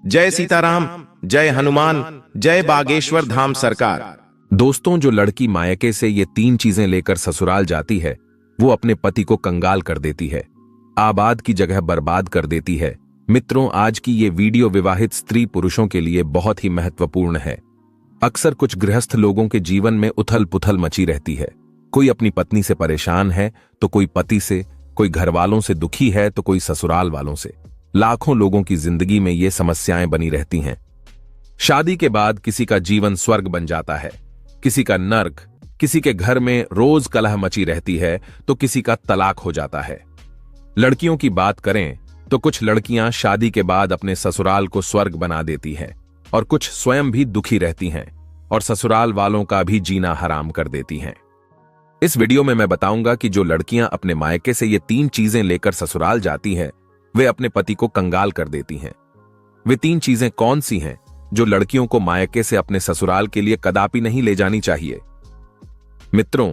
जय सीताराम, जय हनुमान, जय बागेश्वर धाम सरकार। दोस्तों, जो लड़की मायके से ये 3 चीजें लेकर ससुराल जाती है वो अपने पति को कंगाल कर देती है, आबाद की जगह बर्बाद कर देती है। मित्रों, आज की ये वीडियो विवाहित स्त्री पुरुषों के लिए बहुत ही महत्वपूर्ण है। अक्सर कुछ गृहस्थ लोगों के जीवन में उथल पुथल मची रहती है। कोई अपनी पत्नी से परेशान है तो कोई पति से, कोई घर वालों से दुखी है तो कोई ससुराल वालों से। लाखों लोगों की जिंदगी में ये समस्याएं बनी रहती हैं। शादी के बाद किसी का जीवन स्वर्ग बन जाता है, किसी का नर्क। किसी के घर में रोज कलह मची रहती है तो किसी का तलाक हो जाता है। लड़कियों की बात करें तो कुछ लड़कियां शादी के बाद अपने ससुराल को स्वर्ग बना देती हैं और कुछ स्वयं भी दुखी रहती हैं और ससुराल वालों का भी जीना हराम कर देती हैं। इस वीडियो में मैं बताऊंगा कि जो लड़कियां अपने मायके से ये 3 चीजें लेकर ससुराल जाती हैं वे अपने पति को कंगाल कर देती हैं। वे 3 चीजें कौन सी हैं जो लड़कियों को मायके से अपने ससुराल के लिए कदापि नहीं ले जानी चाहिए। मित्रों,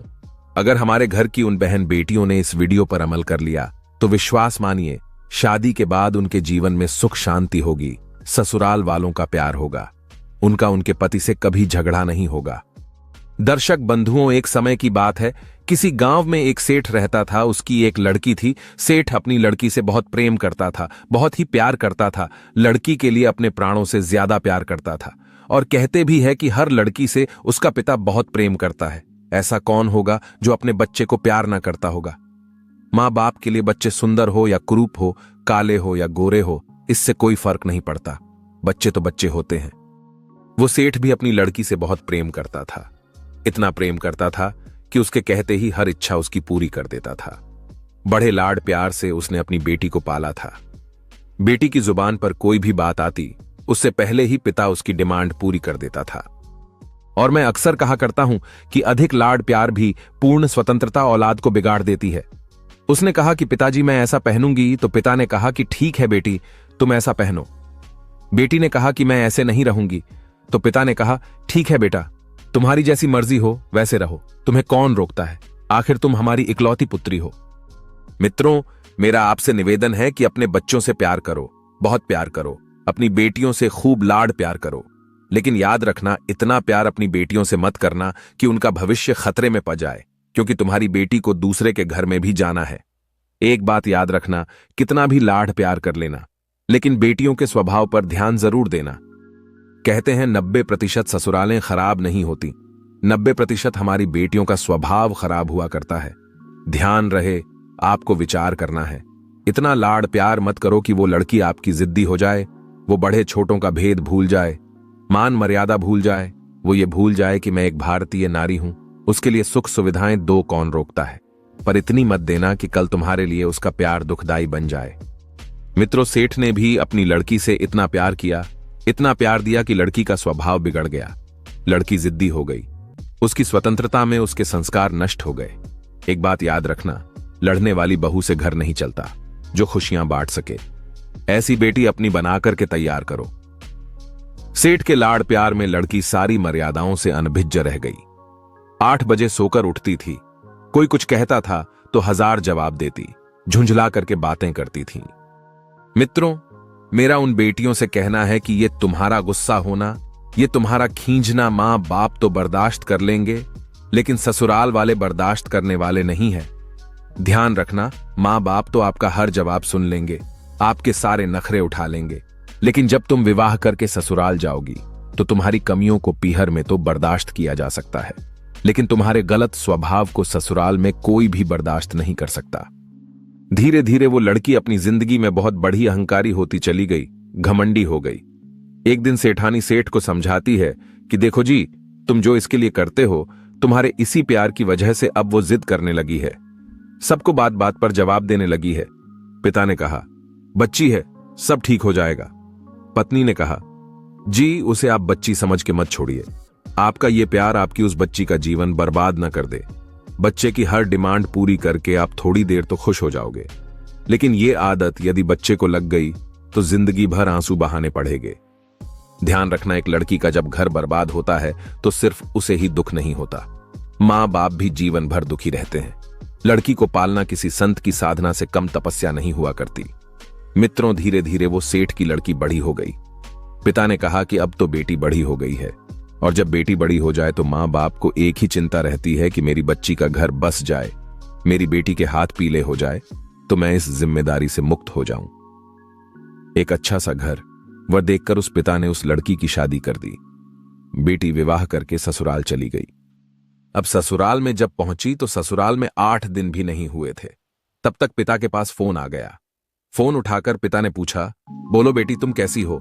अगर हमारे घर की उन बहन बेटियों ने इस वीडियो पर अमल कर लिया तो विश्वास मानिए, शादी के बाद उनके जीवन में सुख शांति होगी, ससुराल वालों का प्यार होगा, उनका उनके पति से कभी झगड़ा नहीं होगा। दर्शक बंधुओं, एक समय की बात है, किसी गांव में एक सेठ रहता था। उसकी एक लड़की थी। सेठ अपनी लड़की से बहुत प्रेम करता था, बहुत ही प्यार करता था, लड़की के लिए अपने प्राणों से ज्यादा प्यार करता था। और कहते भी है कि हर लड़की से उसका पिता बहुत प्रेम करता है। ऐसा कौन होगा जो अपने बच्चे को प्यार ना करता होगा। माँ बाप के लिए बच्चे सुंदर हो या कुरूप हो, काले हो या गोरे हो, इससे कोई फर्क नहीं पड़ता, बच्चे तो बच्चे होते हैं। वो सेठ भी अपनी लड़की से बहुत प्रेम करता था, इतना प्रेम करता था कि उसके कहते ही हर इच्छा उसकी पूरी कर देता था। बड़े लाड प्यार से उसने अपनी बेटी को पाला था। बेटी की जुबान पर कोई भी बात आती, उससे पहले ही पिता उसकी डिमांड पूरी कर देता था। और मैं अक्सर कहा करता हूं कि अधिक लाड प्यार भी पूर्ण स्वतंत्रता औलाद को बिगाड़ देती है। उसने कहा कि पिताजी मैं ऐसा पहनूंगी, तो पिता ने कहा कि ठीक है बेटी, तुम ऐसा पहनो। बेटी ने कहा कि मैं ऐसे नहीं रहूंगी, तो पिता ने कहा ठीक है बेटा, तुम्हारी जैसी मर्जी हो वैसे रहो, तुम्हें कौन रोकता है, आखिर तुम हमारी इकलौती पुत्री हो। मित्रों, मेरा आपसे निवेदन है कि अपने बच्चों से प्यार करो, बहुत प्यार करो, अपनी बेटियों से खूब लाड प्यार करो। लेकिन याद रखना, इतना प्यार अपनी बेटियों से मत करना कि उनका भविष्य खतरे में पड़ जाए, क्योंकि तुम्हारी बेटी को दूसरे के घर में भी जाना है। एक बात याद रखना, कितना भी लाड प्यार कर लेना, लेकिन बेटियों के स्वभाव पर ध्यान जरूर देना। कहते हैं 90% ससुरालें खराब नहीं होती, 90% हमारी बेटियों का स्वभाव खराब हुआ करता है। ध्यान रहे, आपको विचार करना है। इतना लाड प्यार मत करो कि वो लड़की आपकी जिद्दी हो जाए, वो बड़े छोटों का भेद भूल जाए, मान मर्यादा भूल जाए, वो ये भूल जाए कि मैं एक भारतीय नारी हूं, उसके लिए सुख सुविधाएं दो कौन रोकता है। पर इतनी मत देना कि कल तुम्हारे लिए उसका प्यार दुखदाई बन जाए। मित्रों, सेठ ने भी अपनी लड़की से इतना प्यार किया, इतना प्यार दिया कि लड़की का स्वभाव बिगड़ गया। लड़की जिद्दी हो गई, उसकी स्वतंत्रता में उसके संस्कार नष्ट हो गए। एक बात याद रखना, लड़ने वाली बहू से घर नहीं चलता जो खुशियां बांट सके। ऐसी बेटी अपनी बनाकर के तैयार करो। सेठ के लाड़ प्यार में लड़की सारी मर्यादाओं से अनभिज्ज रह गई। 8 बजे सोकर उठती थी, कोई कुछ कहता था तो 1000 जवाब देती, झुंझला करके बातें करती थी। मित्रों, मेरा उन बेटियों से कहना है कि ये तुम्हारा गुस्सा होना, ये तुम्हारा खींचना मां बाप तो बर्दाश्त कर लेंगे, लेकिन ससुराल वाले बर्दाश्त करने वाले नहीं है। ध्यान रखना, मां बाप तो आपका हर जवाब सुन लेंगे, आपके सारे नखरे उठा लेंगे, लेकिन जब तुम विवाह करके ससुराल जाओगी तो तुम्हारी कमियों को पीहर में तो बर्दाश्त किया जा सकता है, लेकिन तुम्हारे गलत स्वभाव को ससुराल में कोई भी बर्दाश्त नहीं कर सकता। धीरे धीरे वो लड़की अपनी जिंदगी में बहुत बड़ी अहंकारी होती चली गई, घमंडी हो गई। एक दिन सेठानी सेठ को समझाती है कि देखो जी, तुम जो इसके लिए करते हो, तुम्हारे इसी प्यार की वजह से अब वो जिद करने लगी है, सबको बात बात पर जवाब देने लगी है। पिता ने कहा बच्ची है, सब ठीक हो जाएगा। पत्नी ने कहा जी, उसे आप बच्ची समझ के मत छोड़िए, आपका ये प्यार आपकी उस बच्ची का जीवन बर्बाद न कर दे। बच्चे की हर डिमांड पूरी करके आप थोड़ी देर तो खुश हो जाओगे, लेकिन ये आदत यदि बच्चे को लग गई तो जिंदगी भर आंसू बहाने पड़ेंगे। ध्यान रखना, एक लड़की का जब घर बर्बाद होता है तो सिर्फ उसे ही दुख नहीं होता, मां बाप भी जीवन भर दुखी रहते हैं। लड़की को पालना किसी संत की साधना से कम तपस्या नहीं हुआ करती। मित्रों, धीरे धीरे वो सेठ की लड़की बड़ी हो गई। पिता ने कहा कि अब तो बेटी बड़ी हो गई है और जब बेटी बड़ी हो जाए तो माँ बाप को एक ही चिंता रहती है कि मेरी बच्ची का घर बस जाए, मेरी बेटी के हाथ पीले हो जाए तो मैं इस जिम्मेदारी से मुक्त हो जाऊं। एक अच्छा सा घर वह देखकर उस पिता ने उस लड़की की शादी कर दी। बेटी विवाह करके ससुराल चली गई। अब ससुराल में जब पहुंची तो ससुराल में 8 दिन भी नहीं हुए थे, तब तक पिता के पास फोन आ गया। फोन उठाकर पिता ने पूछा, बोलो बेटी तुम कैसी हो?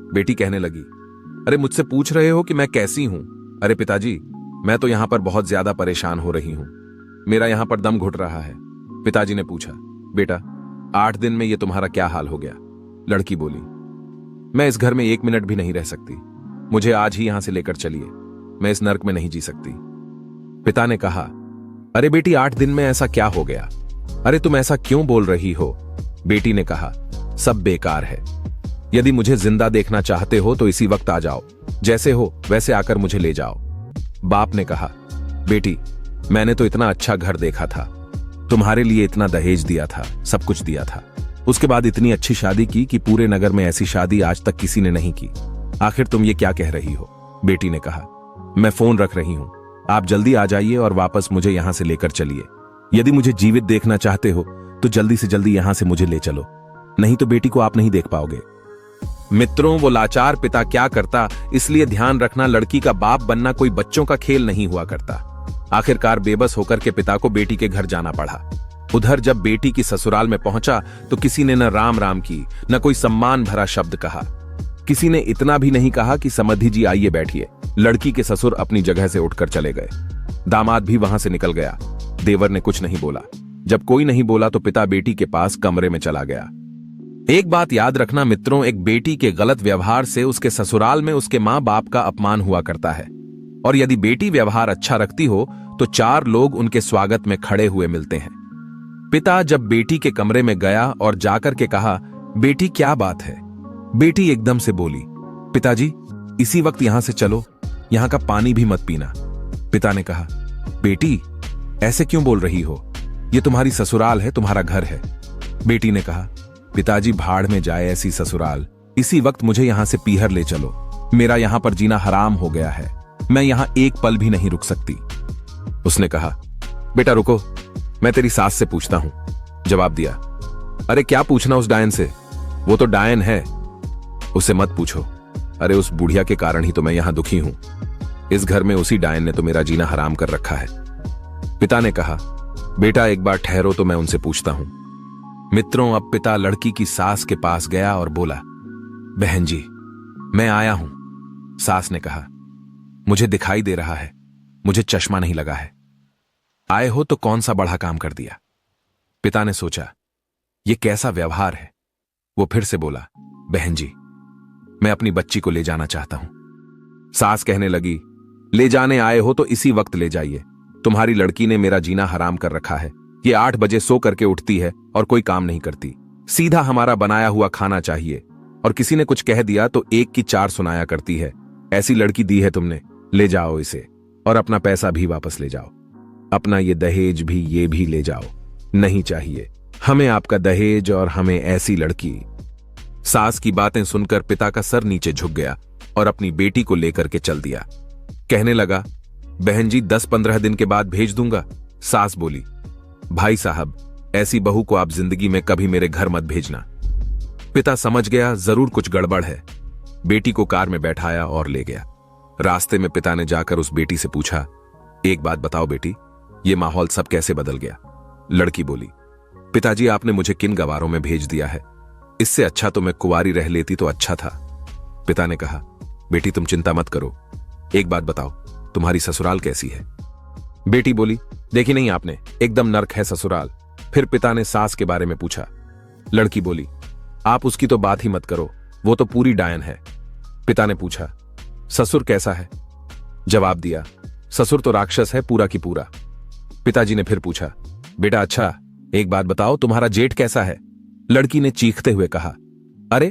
बेटी कहने लगी, अरे मुझसे पूछ रहे हो कि मैं कैसी हूं? अरे पिताजी, मैं तो यहां पर बहुत ज्यादा परेशान हो रही हूं, मेरा यहां पर दम घुट रहा है। पिताजी ने पूछा, बेटा 8 दिन में ये तुम्हारा क्या हाल हो गया? लड़की बोली, मैं इस घर में 1 मिनट भी नहीं रह सकती, मुझे आज ही यहां से लेकर चलिए, मैं इस नर्क में नहीं जी सकती। पिता ने कहा, अरे बेटी 8 दिन में ऐसा क्या हो गया? अरे तुम ऐसा क्यों बोल रही हो? बेटी ने कहा, सब बेकार है, यदि मुझे जिंदा देखना चाहते हो तो इसी वक्त आ जाओ, जैसे हो वैसे आकर मुझे ले जाओ। बाप ने कहा, बेटी मैंने तो इतना अच्छा घर देखा था, तुम्हारे लिए इतना दहेज दिया था, सब कुछ दिया था, उसके बाद इतनी अच्छी शादी की कि पूरे नगर में ऐसी शादी आज तक किसी ने नहीं की, आखिर तुम ये क्या कह रही हो? बेटी ने कहा, मैं फोन रख रही हूं, आप जल्दी आ जाइए और वापस मुझे यहां से लेकर चलिए। यदि मुझे जीवित देखना चाहते हो तो जल्दी से जल्दी यहां से मुझे ले चलो, नहीं तो बेटी को आप नहीं देख पाओगे। मित्रों, वो लाचार पिता क्या करता, इसलिए ध्यान रखना, लड़की का बाप बनना कोई बच्चों का खेल नहीं हुआ करता। आखिरकार बेबस होकर के पिता को बेटी के घर जाना पड़ा। उधर जब बेटी की ससुराल में पहुंचा तो किसी ने न राम राम की, न कोई सम्मान भरा शब्द कहा। किसी ने इतना भी नहीं कहा कि समधी जी आइए बैठिए। लड़की के ससुर अपनी जगह से उठकर चले गए। दामाद भी वहां से निकल गया। देवर ने कुछ नहीं बोला। जब कोई नहीं बोला तो पिता बेटी के पास कमरे में चला गया। एक बात याद रखना मित्रों, एक बेटी के गलत व्यवहार से उसके ससुराल में उसके मां बाप का अपमान हुआ करता है, और यदि बेटी व्यवहार अच्छा रखती हो तो 4 लोग उनके स्वागत में खड़े हुए मिलते हैं। पिता जब बेटी के कमरे में गया और जाकर के कहा, बेटी क्या बात है? बेटी एकदम से बोली, पिताजी इसी वक्त यहां से चलो, यहां का पानी भी मत पीना। पिता ने कहा, बेटी ऐसे क्यों बोल रही हो? यह तुम्हारी ससुराल है, तुम्हारा घर है। बेटी ने कहा, पिताजी भाड़ में जाए ऐसी ससुराल, इसी वक्त मुझे यहां से पीहर ले चलो, मेरा यहां पर जीना हराम हो गया है, मैं यहां एक पल भी नहीं रुक सकती। उसने कहा, बेटा रुको, मैं तेरी सास से पूछता हूं। जवाब दिया, अरे क्या पूछना उस डायन से, वो तो डायन है, उसे मत पूछो। अरे उस बुढ़िया के कारण ही तो मैं यहां दुखी हूं, इस घर में उसी डायन ने तो मेरा जीना हराम कर रखा है। पिता ने कहा, बेटा एक बार ठहरो तो मैं उनसे पूछता हूं। मित्रों, अब पिता लड़की की सास के पास गया और बोला, बहन जी मैं आया हूं। सास ने कहा, मुझे दिखाई दे रहा है, मुझे चश्मा नहीं लगा है, आए हो तो कौन सा बड़ा काम कर दिया। पिता ने सोचा, यह कैसा व्यवहार है। वो फिर से बोला, बहन जी मैं अपनी बच्ची को ले जाना चाहता हूं। सास कहने लगी, ले जाने आए हो तो इसी वक्त ले जाइए, तुम्हारी लड़की ने मेरा जीना हराम कर रखा है, ये 8 बजे सो करके उठती है और कोई काम नहीं करती, सीधा हमारा बनाया हुआ खाना चाहिए, और किसी ने कुछ कह दिया तो 1 की 4 सुनाया करती है। ऐसी लड़की दी है तुमने, ले जाओ इसे और अपना पैसा भी वापस ले जाओ, अपना ये दहेज भी ये भी ले जाओ, नहीं चाहिए हमें आपका दहेज और हमें ऐसी लड़की। सास की बातें सुनकर पिता का सर नीचे झुक गया और अपनी बेटी को लेकर के चल दिया। कहने लगा, बहन जी 10-15 दिन के बाद भेज दूंगा। सास बोली, भाई साहब ऐसी बहू को आप जिंदगी में कभी मेरे घर मत भेजना। पिता समझ गया जरूर कुछ गड़बड़ है, बेटी को कार में बैठाया और ले गया। रास्ते में पिता ने जाकर उस बेटी से पूछा, एक बात बताओ बेटी, ये माहौल सब कैसे बदल गया? लड़की बोली, पिताजी आपने मुझे किन गवारों में भेज दिया है, इससे अच्छा तो मैं कुंवारी रह लेती तो अच्छा था। पिता ने कहा, बेटी तुम चिंता मत करो, एक बात बताओ तुम्हारी ससुराल कैसी है? बेटी बोली, देखी नहीं आपने, एकदम नर्क है ससुराल। फिर पिता ने सास के बारे में पूछा। लड़की बोली, आप उसकी तो बात ही मत करो, वो तो पूरी डायन है। पिता ने पूछा, ससुर कैसा है? जवाब दिया, ससुर तो राक्षस है पूरा की पूरा। पिताजी ने फिर पूछा, बेटा अच्छा एक बात बताओ तुम्हारा जेठ कैसा है? लड़की ने चीखते हुए कहा, अरे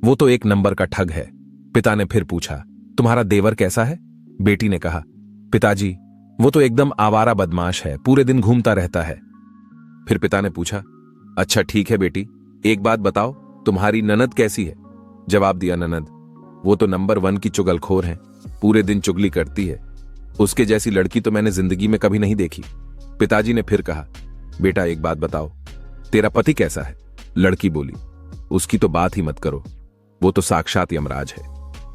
वो तो 1 नंबर का ठग है। पिता ने फिर पूछा, तुम्हारा देवर कैसा है? बेटी ने कहा, पिताजी वो तो एकदम आवारा बदमाश है, पूरे दिन घूमता रहता है। फिर पिता ने पूछा, अच्छा ठीक है बेटी, एक बात बताओ तुम्हारी ननद कैसी है? जवाब दिया, ननद वो तो नंबर 1 की चुगलखोर है, पूरे दिन चुगली करती है। उसके जैसी लड़की तो मैंने जिंदगी में कभी नहीं देखी। पिताजी ने फिर कहा, बेटा एक बात बताओ, तेरा पति कैसा है? लड़की बोली, उसकी तो बात ही मत करो, वो तो साक्षात यमराज है।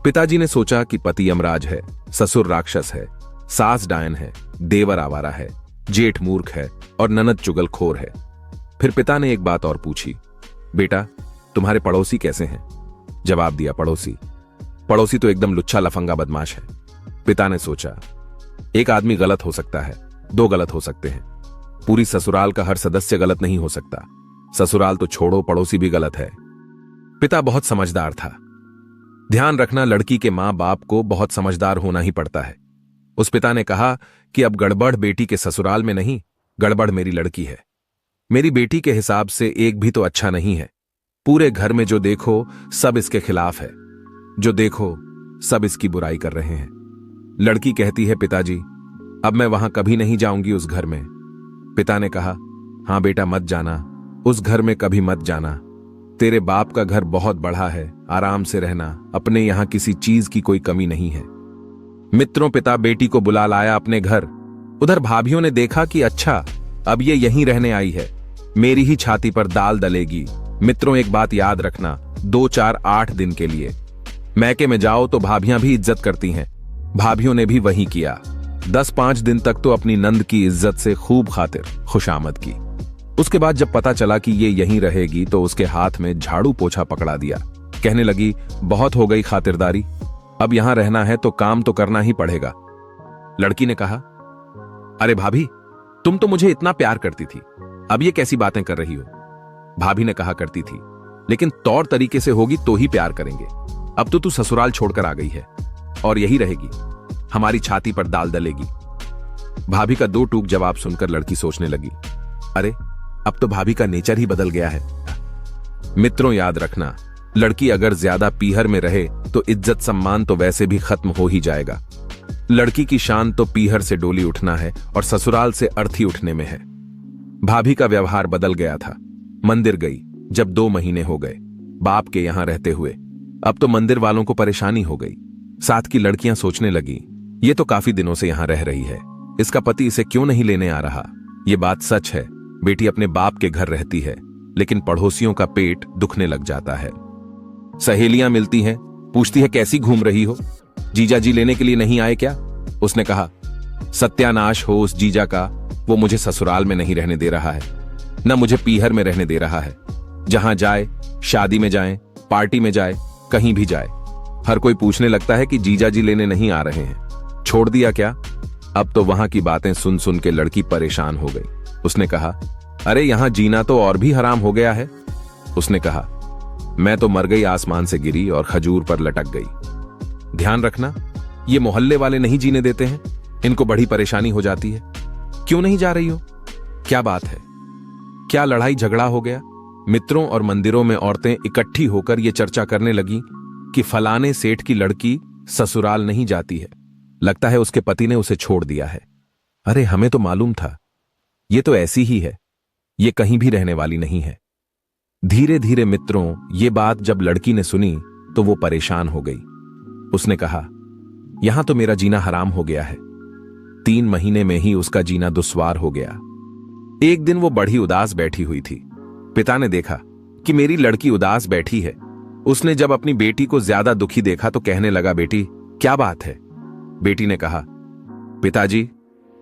पिताजी ने सोचा कि पति यमराज है, ससुर राक्षस है, सास डायन है, देवर आवारा है, जेठ मूर्ख है और ननद चुगलखोर है। फिर पिता ने एक बात और पूछी, बेटा तुम्हारे पड़ोसी कैसे हैं? जवाब दिया, पड़ोसी तो एकदम लुच्चा लफंगा बदमाश है। पिता ने सोचा, एक आदमी गलत हो सकता है, 2 गलत हो सकते हैं, पूरी ससुराल का हर सदस्य गलत नहीं हो सकता। ससुराल तो छोड़ो, पड़ोसी भी गलत है। पिता बहुत समझदार था। ध्यान रखना, लड़की के मां बाप को बहुत समझदार होना ही पड़ता है। उस पिता ने कहा कि अब गड़बड़ बेटी के ससुराल में नहीं, गड़बड़ मेरी लड़की है। मेरी बेटी के हिसाब से एक भी तो अच्छा नहीं है। पूरे घर में जो देखो सब इसके खिलाफ है, जो देखो सब इसकी बुराई कर रहे हैं। लड़की कहती है, पिताजी अब मैं वहां कभी नहीं जाऊंगी उस घर में। पिता ने कहा, हां बेटा मत जाना, उस घर में कभी मत जाना। तेरे बाप का घर बहुत बड़ा है, आराम से रहना, अपने यहां किसी चीज की कोई कमी नहीं है। मित्रों, पिता बेटी को बुला लाया अपने घर। उधर भाभियों ने देखा कि अच्छा अब ये यहीं रहने आई है, मेरी ही छाती पर दाल दलेगी। मित्रों एक बात याद रखना, 2, 4, 8 दिन के लिए मैके में जाओ तो भाभियां भी इज्जत करती हैं। भाभियों ने भी वही किया। 10-5 दिन तक तो अपनी नंद की इज्जत से खूब खातिर खुशामद की। उसके बाद जब पता चला कि ये यहीं रहेगी तो उसके हाथ में झाड़ू पोछा पकड़ा दिया। कहने लगी, बहुत हो गई खातिरदारी, अब यहां रहना है तो काम तो करना ही पड़ेगा। लड़की ने कहा, अरे भाभी तुम तो मुझे इतना प्यार करती थी, अब ये कैसी बातें कर रही हो? भाभी ने कहा, करती थी, लेकिन तौर तरीके से होगी तो ही प्यार करेंगे। अब तो तू ससुराल छोड़कर आ गई है और यही रहेगी, हमारी छाती पर दाल दलेगी। भाभी का 2 टूक जवाब सुनकर लड़की सोचने लगी, अरे अब तो भाभी का नेचर ही बदल गया है। मित्रों याद रखना, लड़की अगर ज्यादा पीहर में रहे तो इज्जत सम्मान तो वैसे भी खत्म हो ही जाएगा। लड़की की शान तो पीहर से डोली उठना है और ससुराल से अर्थी उठने में है। भाभी का व्यवहार बदल गया था। मंदिर गई जब 2 महीने हो गए बाप के यहां रहते हुए, अब तो मंदिर वालों को परेशानी हो गई। साथ की लड़कियां सोचने लगी, ये तो काफी दिनों से यहां रह रही है, इसका पति इसे क्यों नहीं लेने आ रहा? ये बात सच है, बेटी अपने बाप के घर रहती है, लेकिन पड़ोसियों का पेट दुखने लग जाता है। सहेलियां मिलती हैं, पूछती है कैसी घूम रही हो, जीजा जी लेने के लिए नहीं आए क्या? उसने कहा, सत्यानाश हो उस जीजा का, वो मुझे ससुराल में नहीं रहने दे रहा है, न मुझे पीहर में रहने दे रहा है। जहां जाए, शादी में जाए, पार्टी में जाए, कहीं भी जाए, हर कोई पूछने लगता है कि जीजा जी लेने नहीं आ रहे हैं। छोड़ दिया क्या? अब तो वहां की बातें सुन सुन के लड़की परेशान हो गई। उसने कहा, अरे यहां जीना तो और भी हराम हो गया है। उसने कहा, मैं तो मर गई आसमान से गिरी और खजूर पर लटक गई। ध्यान रखना, ये मोहल्ले वाले नहीं जीने देते हैं, इनको बड़ी परेशानी हो जाती है। क्यों नहीं जा रही हो? क्या बात है? क्या लड़ाई झगड़ा हो गया? मित्रों और मंदिरों में औरतें इकट्ठी होकर यह चर्चा करने लगी कि फलाने सेठ की लड़की ससुराल नहीं जाती है, लगता है उसके पति ने उसे छोड़ दिया है। अरे हमें तो मालूम था, ये तो ऐसी ही है, ये कहीं भी रहने वाली नहीं है। धीरे धीरे मित्रों ये बात जब लड़की ने सुनी तो वो परेशान हो गई। उसने कहा, यहां तो मेरा जीना हराम हो गया है। 3 महीने में ही उसका जीना दुश्वार हो गया। एक दिन वो बड़ी उदास बैठी हुई थी। पिता ने देखा कि मेरी लड़की उदास बैठी है। उसने जब अपनी बेटी को ज्यादा दुखी देखा तो कहने लगा, बेटी क्या बात है? बेटी ने कहा, पिताजी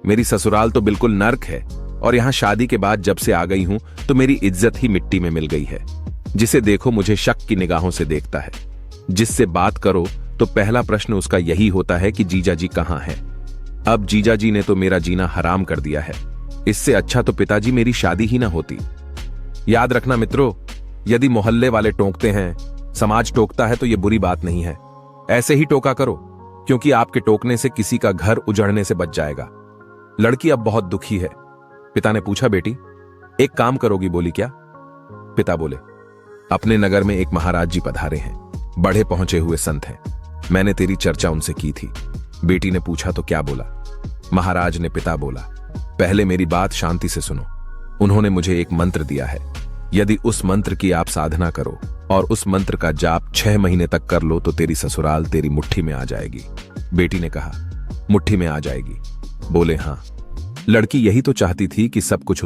मेरी ससुराल तो बिल्कुल नर्क है और यहां शादी के बाद जब से आ गई हूं तो मेरी इज्जत ही मिट्टी में मिल गई है। जिसे देखो मुझे शक की निगाहों से देखता है। जिससे बात करो तो पहला प्रश्न उसका यही होता है कि जीजा जी कहां है। अब जीजा जी ने तो मेरा जीना हराम कर दिया है। इससे अच्छा तो पिताजी मेरी शादी ही ना होती। याद रखना मित्रों, यदि मोहल्ले वाले टोकते हैं, समाज टोकता है तो यह बुरी बात नहीं है। ऐसे ही टोका करो, क्योंकि आपके टोकने से किसी का घर उजड़ने से बच जाएगा। लड़की अब बहुत दुखी है। पिता ने पूछा, बेटी एक काम करोगी? बोली, क्या? पिता बोले, अपने नगर में एक महाराज जी पधारे हैं, बड़े पहुंचे हुए संत हैं, मैंने तेरी चर्चा उनसे की थी। बेटी ने पूछा, तो क्या बोला? महाराज ने पिता बोला, पहले मेरी बात शांति से सुनो। उन्होंने मुझे एक मंत्र दिया है, यदि उस मंत्र की आप साधना करो और उस मंत्र का जाप 6 महीने तक कर लो तो तेरी ससुराल तेरी मुट्ठी में आ जाएगी। बेटी ने कहा, मुट्ठी में आ जाएगी? बोले हाँ। लड़की यही तो चाहती थी कि सब कुछ